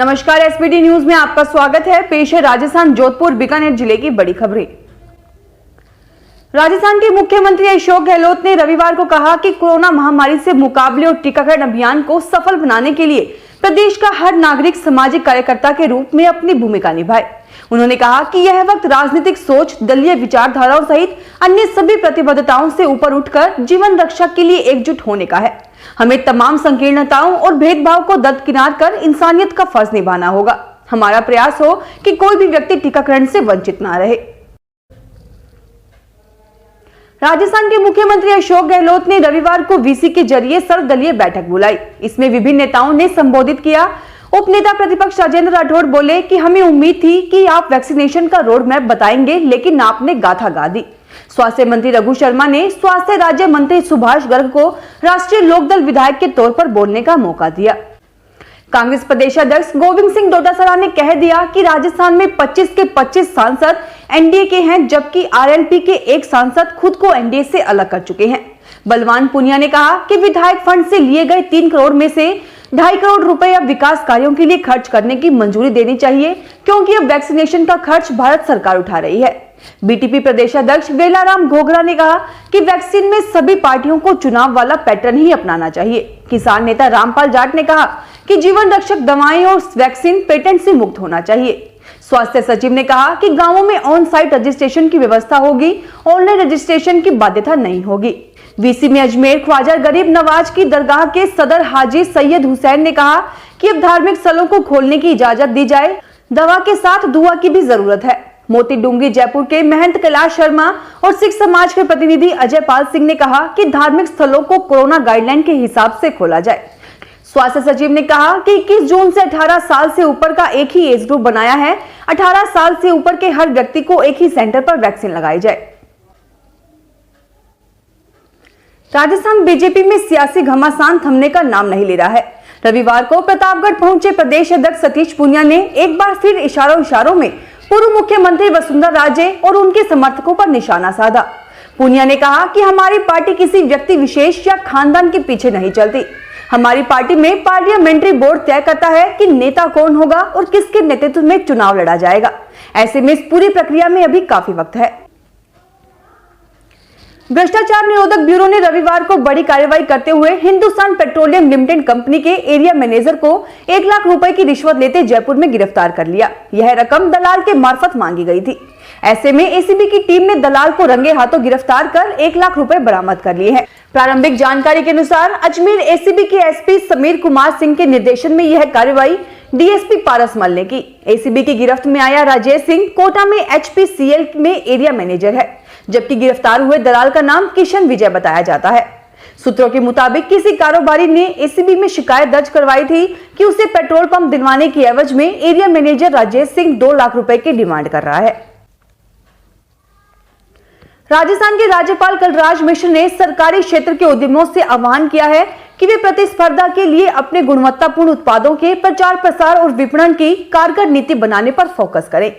नमस्कार, SPD news में आपका स्वागत है। पेश है राजस्थान जोधपुर बीकानेर जिले की बड़ी खबरें। राजस्थान के मुख्यमंत्री अशोक गहलोत ने रविवार को कहा कि कोरोना महामारी से मुकाबले और टीकाकरण अभियान को सफल बनाने के लिए प्रदेश का हर नागरिक सामाजिक कार्यकर्ता के रूप में अपनी भूमिका निभाए। उन्होंने कहा कि यह वक्त राजनीतिक सोच, दलीय विचारधाराओं सहित अन्य सभी प्रतिबद्धताओं से ऊपर उठकर जीवन रक्षा के लिए एकजुट होने का है। हमें तमाम संकीर्णताओं और भेदभाव को दरकिनार कर इंसानियत का फर्ज निभाना होगा। हमारा प्रयास हो कि कोई भी व्यक्ति टीकाकरण से वंचित ना रहे। राजस्थान के मुख्यमंत्री अशोक गहलोत ने रविवार को वीसी के जरिए सर्वदलीय बैठक बुलाई। इसमें विभिन्न नेताओं ने संबोधित किया। उप नेता प्रतिपक्ष राजेंद्र राठौड़ बोले कि हमें उम्मीद थी कि आप वैक्सीनेशन का रोड मैप बताएंगे, लेकिन आपने गाथा गा दी। स्वास्थ्य मंत्री रघु शर्मा ने स्वास्थ्य राज्य मंत्री सुभाष गर्ग को राष्ट्रीय लोकदल विधायक के तौर पर बोलने का मौका दिया। कांग्रेस प्रदेश अध्यक्ष गोविंद सिंह डोटासरा ने कह दिया कि राजस्थान में 25 के 25 सांसद एनडीए के हैं, जबकि आरएलपी के एक सांसद खुद को एनडीए से अलग कर चुके हैं। बलवान पुनिया ने कहा कि विधायक फंड से लिए गए 3 करोड़ में से 2.5 करोड़ रुपए अब विकास कार्यों के लिए खर्च करने की मंजूरी देनी चाहिए, क्योंकि अब वैक्सीनेशन का खर्च भारत सरकार उठा रही है। बीटीपी प्रदेश अध्यक्ष वेलाराम घोगरा ने कहा कि वैक्सीन में सभी पार्टियों को चुनाव वाला पैटर्न ही अपनाना चाहिए। किसान नेता रामपाल जाट ने कहा कि जीवन रक्षक दवाएं और वैक्सीन पेटेंट से मुक्त होना चाहिए। स्वास्थ्य सचिव ने कहा कि गांवों में ऑन साइट रजिस्ट्रेशन की व्यवस्था होगी, ऑनलाइन रजिस्ट्रेशन की बाध्यता नहीं होगी। वीसी में अजमेर ख्वाजा गरीब नवाज की दरगाह के सदर हाजी सैयद हुसैन ने कहा कि अब धार्मिक स्थलों को खोलने की इजाजत दी जाए, दवा के साथ दुआ की भी जरूरत है। मोती डूंगरी जयपुर के महंत कैलाश शर्मा और सिख समाज के प्रतिनिधि अजय पाल सिंह ने कहा कि धार्मिक स्थलों को कोरोना गाइडलाइन के हिसाब से खोला जाए। स्वास्थ्य सचिव ने कहा कि 21 जून से 18 साल से ऊपर का एक ही एज ग्रुप बनाया है। 18 साल से ऊपर के हर व्यक्ति को एक ही सेंटर पर वैक्सीन लगाई जाए। राजस्थान बीजेपी में सियासी घमासान थमने का नाम नहीं ले रहा है। रविवार को प्रतापगढ़ पहुंचे प्रदेश अध्यक्ष सतीश पूनिया ने एक बार फिर इशारों में पूर्व मुख्यमंत्री वसुंधरा राजे और उनके समर्थकों पर निशाना साधा। पूनिया ने कहा कि हमारी पार्टी किसी व्यक्ति विशेष या खानदान के पीछे नहीं चलती। हमारी पार्टी में पार्लियामेंट्री बोर्ड तय करता है कि नेता कौन होगा और किसके नेतृत्व में चुनाव लड़ा जाएगा। ऐसे में इस पूरी प्रक्रिया में अभी काफी वक्त है। भ्रष्टाचार निरोधक ब्यूरो ने रविवार को बड़ी कार्रवाई करते हुए हिंदुस्तान पेट्रोलियम लिमिटेड कंपनी के एरिया मैनेजर को 1 लाख रुपए की रिश्वत लेते जयपुर में गिरफ्तार कर लिया। यह रकम दलाल के मार्फत मांगी गई थी। ऐसे में एसीबी की टीम ने दलाल को रंगे हाथों गिरफ्तार कर 1 लाख रुपए बरामद कर लिए हैं। प्रारंभिक जानकारी के अनुसार अजमेर एसीबी के एसपी समीर कुमार सिंह के निर्देशन में यह कार्रवाई डीएसपी पारसमल ने की। एसीबी की गिरफ्त में आया राजेश सिंह कोटा में एचपीसीएल में एरिया मैनेजर है, जबकि गिरफ्तार हुए दलाल का नाम किशन विजय बताया जाता है। सूत्रों के मुताबिक किसी कारोबारी ने एसीबी में शिकायत दर्ज करवाई थी कि उसे पेट्रोल पंप दिलवाने की एवज में एरिया मैनेजर राजेश सिंह 2 लाख रुपए की डिमांड कर रहा है। राजस्थान के राज्यपाल कलराज मिश्र ने सरकारी क्षेत्र के उद्यमों से आह्वान किया है कि वे प्रतिस्पर्धा के लिए अपने गुणवत्तापूर्ण उत्पादों के प्रचार प्रसार और विपणन की कारगर नीति बनाने पर फोकस करें।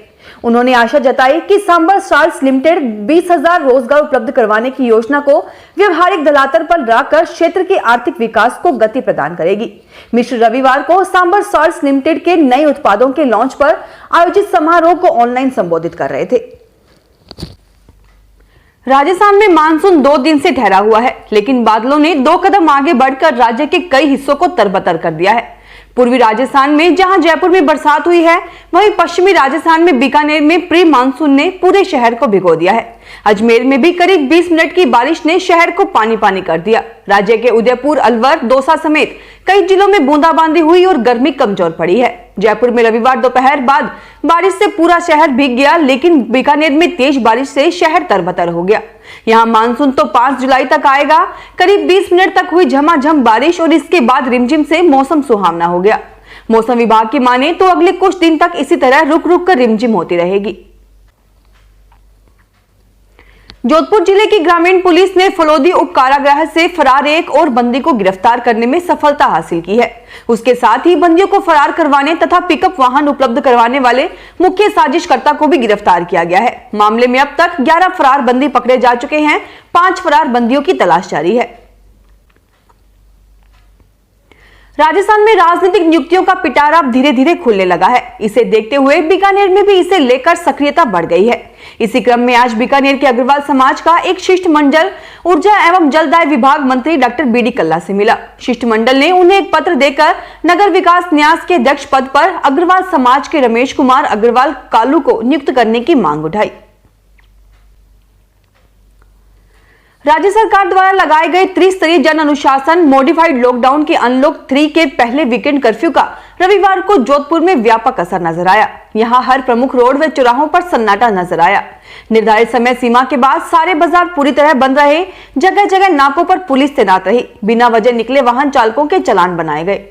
उन्होंने आशा जताई कि सांबर साल्स लिमिटेड 20,000 रोजगार उपलब्ध करवाने की योजना को व्यवहारिक धरातल पर लाकर क्षेत्र के आर्थिक विकास को गति प्रदान करेगी। मिश्र रविवार को सांबर साल्स लिमिटेड के नए उत्पादों के लॉन्च पर आयोजित समारोह को ऑनलाइन संबोधित कर रहे थे। राजस्थान में मानसून 2 दिन से ठहरा हुआ है, लेकिन बादलों ने 2 कदम आगे बढ़कर राज्य के कई हिस्सों को तरबतर कर दिया है। पूर्वी राजस्थान में जहां जयपुर में बरसात हुई है, वहीं पश्चिमी राजस्थान में बीकानेर में प्री मानसून ने पूरे शहर को भिगो दिया है। अजमेर में भी करीब 20 मिनट की बारिश ने शहर को पानी पानी कर दिया। राज्य के उदयपुर, अलवर, दौसा समेत कई जिलों में बूंदाबांदी हुई और गर्मी कमजोर पड़ी है। जयपुर में रविवार दोपहर बाद बारिश से पूरा शहर भीग गया, लेकिन बीकानेर में तेज बारिश से शहर तरबतर हो गया। यहाँ मानसून तो 5 जुलाई तक आएगा। करीब 20 मिनट तक हुई झमाझम बारिश और इसके बाद रिमझिम से मौसम सुहावना हो गया। मौसम विभाग की माने तो अगले कुछ दिन तक इसी तरह रुक रुक कर रिमझिम होती रहेगी। जोधपुर जिले की ग्रामीण पुलिस ने फलोदी उप कारागृह से फरार एक और बंदी को गिरफ्तार करने में सफलता हासिल की है। उसके साथ ही बंदियों को फरार करवाने तथा पिकअप वाहन उपलब्ध करवाने वाले मुख्य साजिशकर्ता को भी गिरफ्तार किया गया है। मामले में अब तक 11 फरार बंदी पकड़े जा चुके हैं। 5 फरार बंदियों की तलाश जारी है। राजस्थान में राजनीतिक नियुक्तियों का पिटारा अब धीरे धीरे खुलने लगा है। इसे देखते हुए बीकानेर में भी इसे लेकर सक्रियता बढ़ गई है। इसी क्रम में आज बीकानेर के अग्रवाल समाज का एक शिष्टमंडल ऊर्जा एवं जलदाय विभाग मंत्री डॉक्टर बीडी कल्ला से मिला। शिष्टमंडल ने उन्हें एक पत्र देकर नगर विकास न्यास के अध्यक्ष पद पर अग्रवाल समाज के रमेश कुमार अग्रवाल कालू को नियुक्त करने की मांग उठाई। राज्य सरकार द्वारा लगाए गए त्रिस्तरीय जन अनुशासन मॉडिफाइड लॉकडाउन के अनलॉक 3 के पहले वीकेंड कर्फ्यू का रविवार को जोधपुर में व्यापक असर नजर आया। यहां हर प्रमुख रोड व चौराहों पर सन्नाटा नजर आया। निर्धारित समय सीमा के बाद सारे बाजार पूरी तरह बंद रहे। जगह जगह नाकों पर पुलिस तैनात रही। बिना वजह निकले वाहन चालकों के चालान बनाए गए।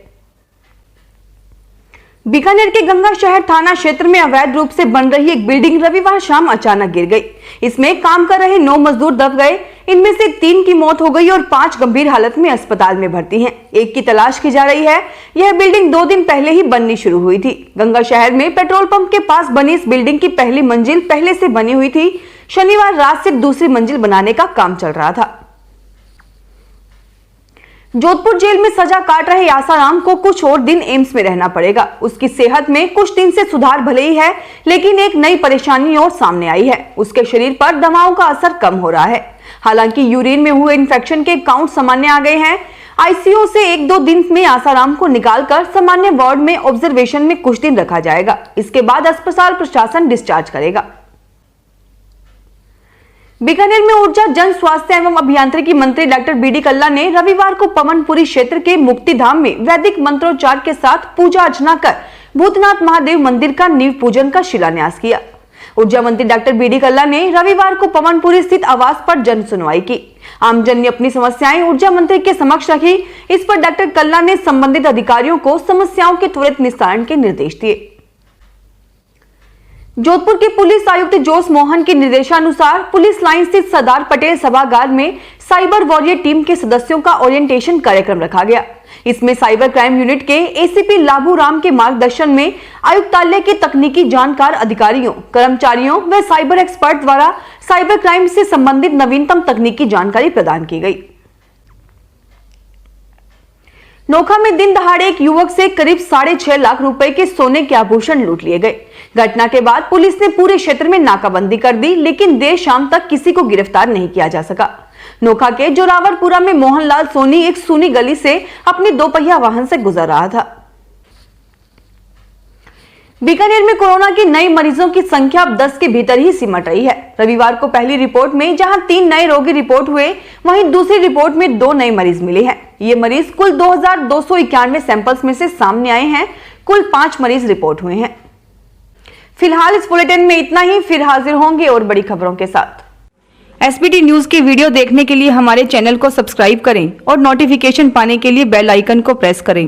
बीकानेर के गंगा शहर थाना क्षेत्र में अवैध रूप से बन रही एक बिल्डिंग रविवार शाम अचानक गिर गई। इसमें काम कर रहे 9 मजदूर दब गए। इनमें से 3 की मौत हो गई और 5 गंभीर हालत में अस्पताल में भर्ती हैं। एक की तलाश की जा रही है। यह बिल्डिंग 2 दिन पहले ही बननी शुरू हुई थी। गंगा शहर में पेट्रोल पंप के पास बनी इस बिल्डिंग की पहली मंजिल पहले से बनी हुई थी। शनिवार रात से दूसरी मंजिल बनाने का काम चल रहा था। जोधपुर जेल में सजा काट रहे आसाराम को कुछ और दिन एम्स में रहना पड़ेगा। उसकी सेहत में कुछ दिन से सुधार भले ही है, लेकिन एक नई परेशानी और सामने आई है। उसके शरीर पर दवाओं का असर कम हो रहा है। हालांकि यूरिन में हुए इन्फेक्शन के काउंट सामान्य आ गए हैं। आईसीयू से 1-2 दिन में आसाराम को निकालकर सामान्य वार्ड में ऑब्जर्वेशन में कुछ दिन रखा जाएगा। इसके बाद अस्पताल प्रशासन डिस्चार्ज करेगा। बीकानेर में ऊर्जा जन स्वास्थ्य एवं अभियांत्रिकी मंत्री डॉक्टर बीडी कल्ला ने रविवार को पवनपुरी क्षेत्र के मुक्तिधाम में वैदिक मंत्रोच्चार के साथ पूजा अर्चना कर भूतनाथ महादेव मंदिर का नींव पूजन का शिलान्यास किया। ऊर्जा मंत्री डॉक्टर बीडी कल्ला ने रविवार को पवनपुरी स्थित आवास पर जन सुनवाई की। आमजन ने अपनी समस्याएं ऊर्जा मंत्री के समक्ष रखी। इस पर डॉक्टर कल्ला ने संबंधित अधिकारियों को समस्याओं के त्वरित निस्तारण के निर्देश दिए। जोधपुर के पुलिस आयुक्त जोश मोहन के निर्देशानुसार पुलिस लाइन स्थित सरदार पटेल सभागार में साइबर वॉरियर टीम के सदस्यों का ओरिएंटेशन कार्यक्रम रखा गया। इसमें साइबर क्राइम यूनिट के एसीपी लाभू राम के मार्गदर्शन में आयुक्तालय के तकनीकी जानकार अधिकारियों, कर्मचारियों व साइबर एक्सपर्ट द्वारा साइबर क्राइम से संबंधित नवीनतम तकनीकी जानकारी प्रदान की गई। नोखा में दिन दहाड़े एक युवक से करीब 6.5 लाख रुपए के सोने के आभूषण लूट लिए गए। घटना के बाद पुलिस ने पूरे क्षेत्र में नाकाबंदी कर दी, लेकिन देर शाम तक किसी को गिरफ्तार नहीं किया जा सका। नोखा के जोरावरपुरा में मोहनलाल सोनी एक सूनी गली से अपने 2 पहिया वाहन से गुजर रहा था। बीकानेर में कोरोना के नए मरीजों की संख्या अब 10 के भीतर ही सिमट रही है। रविवार को पहली रिपोर्ट में जहां 3 नए रोगी रिपोर्ट हुए, वहीं दूसरी रिपोर्ट में 2 नए मरीज मिले हैं। ये मरीज कुल 2291 सैंपल्स में से सामने आए हैं। कुल 5 मरीज रिपोर्ट हुए हैं। फिलहाल इस बुलेटिन में इतना ही। फिर हाजिर होंगे और बड़ी खबरों के साथ। एसबीटी न्यूज के वीडियो देखने के लिए हमारे चैनल को सब्सक्राइब करें और नोटिफिकेशन पाने के लिए बेल आइकन को प्रेस करें।